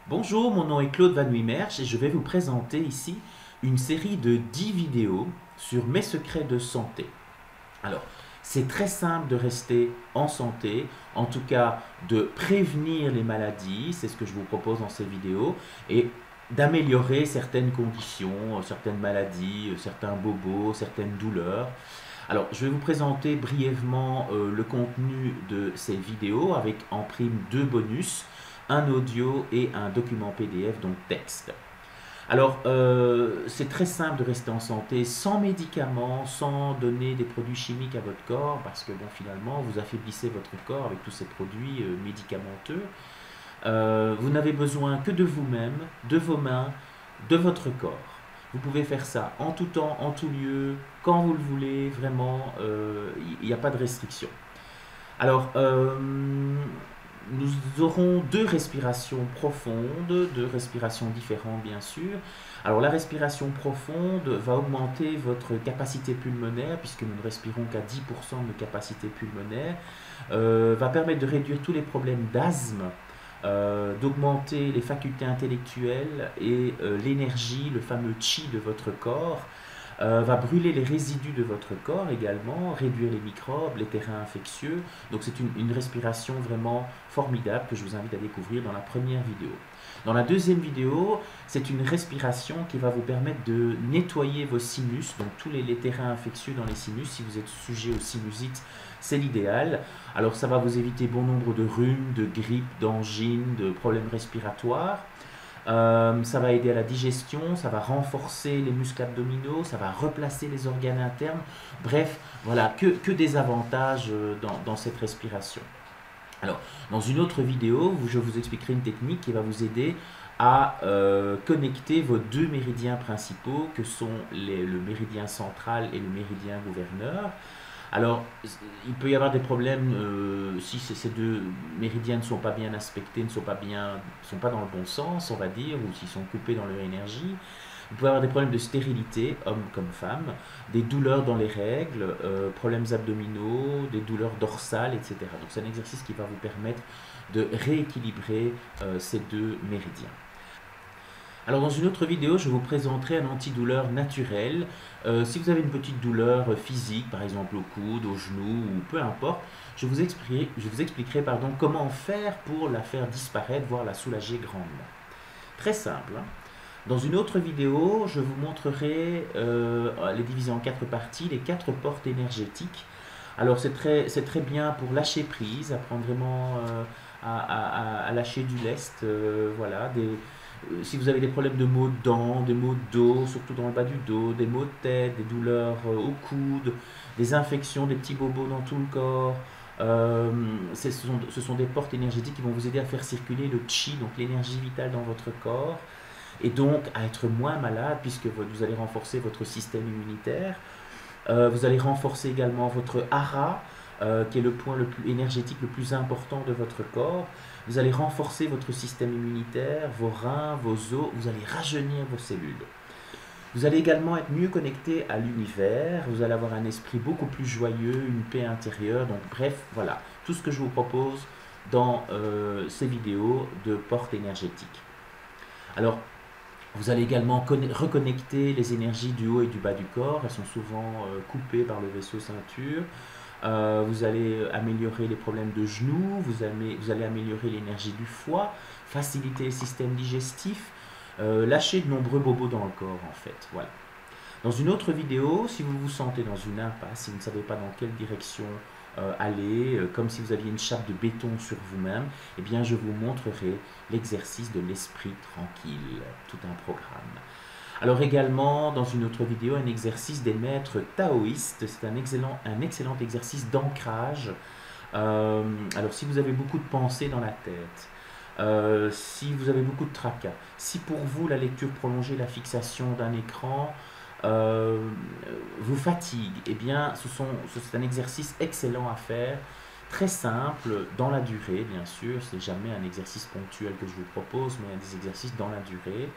Bonjour, mon nom est Claude Van Wiemersch et je vais vous présenter ici une série de 10 vidéos sur mes secrets de santé. Alors, c'est très simple de rester en santé, en tout cas de prévenir les maladies, c'est ce que je vous propose dans ces vidéos, et d'améliorer certaines conditions, certaines maladies, certains bobos, certaines douleurs. Alors, je vais vous présenter brièvement le contenu de ces vidéos avec en prime deux bonus, un audio et un document PDF, donc texte. Alors, c'est très simple de rester en santé sans médicaments, sans donner des produits chimiques à votre corps, parce que bon, finalement, vous affaiblissez votre corps avec tous ces produits médicamenteux. Vous n'avez besoin que de vous-même, de vos mains, de votre corps. Vous pouvez faire ça en tout temps, en tout lieu, quand vous le voulez, vraiment, il n'y a pas de restriction. Alors, nous aurons deux respirations profondes, deux respirations différentes bien sûr. Alors la respiration profonde va augmenter votre capacité pulmonaire, puisque nous ne respirons qu'à 10% de capacité pulmonaire, va permettre de réduire tous les problèmes d'asthme, d'augmenter les facultés intellectuelles et l'énergie, le fameux chi de votre corps, va brûler les résidus de votre corps également, réduire les microbes, les terrains infectieux. Donc c'est une respiration vraiment formidable que je vous invite à découvrir dans la première vidéo. Dans la deuxième vidéo, c'est une respiration qui va vous permettre de nettoyer vos sinus, donc tous les terrains infectieux dans les sinus. Si vous êtes sujet aux sinusite, c'est l'idéal. Alors ça va vous éviter bon nombre de rhumes, de grippe, d'angines, de problèmes respiratoires. Ça va aider à la digestion, ça va renforcer les muscles abdominaux, ça va replacer les organes internes. Bref, voilà, que des avantages dans cette respiration. Alors, dans une autre vidéo, je vous expliquerai une technique qui va vous aider à connecter vos deux méridiens principaux, que sont le méridien central et le méridien gouverneur. Alors, il peut y avoir des problèmes si ces deux méridiens ne sont pas bien aspectés, ne sont pas dans le bon sens, on va dire, ou s'ils sont coupés dans leur énergie. Vous pouvez avoir des problèmes de stérilité, hommes comme femmes, des douleurs dans les règles, problèmes abdominaux, des douleurs dorsales, etc. Donc c'est un exercice qui va vous permettre de rééquilibrer ces deux méridiens. Alors dans une autre vidéo, je vous présenterai un antidouleur naturel. Si vous avez une petite douleur physique, par exemple au coude, au genou ou peu importe, je vous expliquerai comment faire pour la faire disparaître, voire la soulager grandement. Très simple, hein. Dans une autre vidéo, je vous montrerai les diviser en quatre parties, les quatre portes énergétiques. Alors c'est très bien pour lâcher prise, apprendre vraiment à lâcher du lest, voilà, si vous avez des problèmes de maux de dents, des maux de dos, surtout dans le bas du dos, des maux de tête, des douleurs au coude, des infections, des petits bobos dans tout le corps, ce sont des portes énergétiques qui vont vous aider à faire circuler le chi, donc l'énergie vitale dans votre corps, et donc à être moins malade puisque vous allez renforcer votre système immunitaire. Vous allez renforcer également votre hara, qui est le point le plus énergétique, le plus important de votre corps. Vous allez renforcer votre système immunitaire, vos reins, vos os, vous allez rajeunir vos cellules. Vous allez également être mieux connecté à l'univers, vous allez avoir un esprit beaucoup plus joyeux, une paix intérieure. Donc bref, voilà, tout ce que je vous propose dans ces vidéos de portes énergétiques. Alors, vous allez également reconnecter les énergies du haut et du bas du corps. Elles sont souvent coupées par le vaisseau ceinture. Vous allez améliorer les problèmes de genoux, vous allez améliorer l'énergie du foie, faciliter le système digestif, lâcher de nombreux bobos dans le corps en fait. Voilà. Dans une autre vidéo, si vous vous sentez dans une impasse, si vous ne savez pas dans quelle direction aller, comme si vous aviez une chape de béton sur vous-même, eh bien je vous montrerai l'exercice de l'esprit tranquille, tout un programme. Alors également, dans une autre vidéo, un exercice des maîtres taoïstes, c'est un excellent exercice d'ancrage. Alors si vous avez beaucoup de pensées dans la tête, si vous avez beaucoup de tracas, si pour vous la lecture prolongée, la fixation d'un écran vous fatigue, eh bien c'est un exercice excellent à faire, très simple, dans la durée bien sûr, c'est jamais un exercice ponctuel que je vous propose, mais des exercices dans la durée.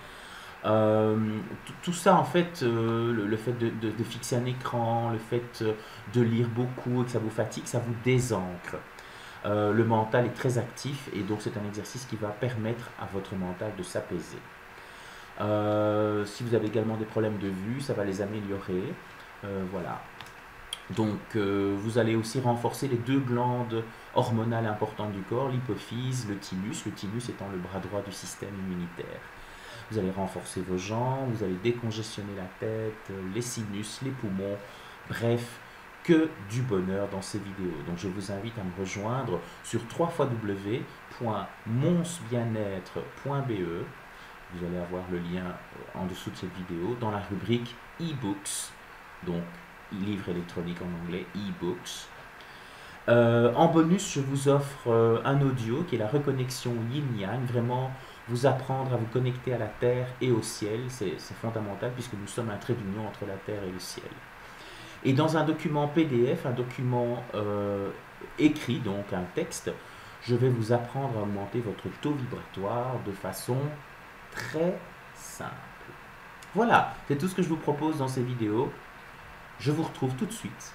Tout ça en fait, le fait de fixer un écran, le fait de lire beaucoup et que ça vous fatigue, ça vous désancre. Le mental est très actif et donc c'est un exercice qui va permettre à votre mental de s'apaiser. Si vous avez également des problèmes de vue, ça va les améliorer. Voilà. Donc vous allez aussi renforcer les deux glandes hormonales importantes du corps, l'hypophyse, le thymus étant le bras droit du système immunitaire. Vous allez renforcer vos jambes, vous allez décongestionner la tête, les sinus, les poumons, bref, que du bonheur dans ces vidéos. Donc je vous invite à me rejoindre sur www.monsbienêtre.be. Vous allez avoir le lien en dessous de cette vidéo dans la rubrique e-books, donc livre électronique en anglais, e-books. En bonus, je vous offre un audio qui est la reconnexion yin-yang, vraiment vous apprendre à vous connecter à la terre et au ciel, c'est fondamental puisque nous sommes un trait d'union entre la terre et le ciel. Et dans un document PDF, un document écrit, donc un texte, je vais vous apprendre à augmenter votre taux vibratoire de façon très simple. Voilà, c'est tout ce que je vous propose dans ces vidéos. Je vous retrouve tout de suite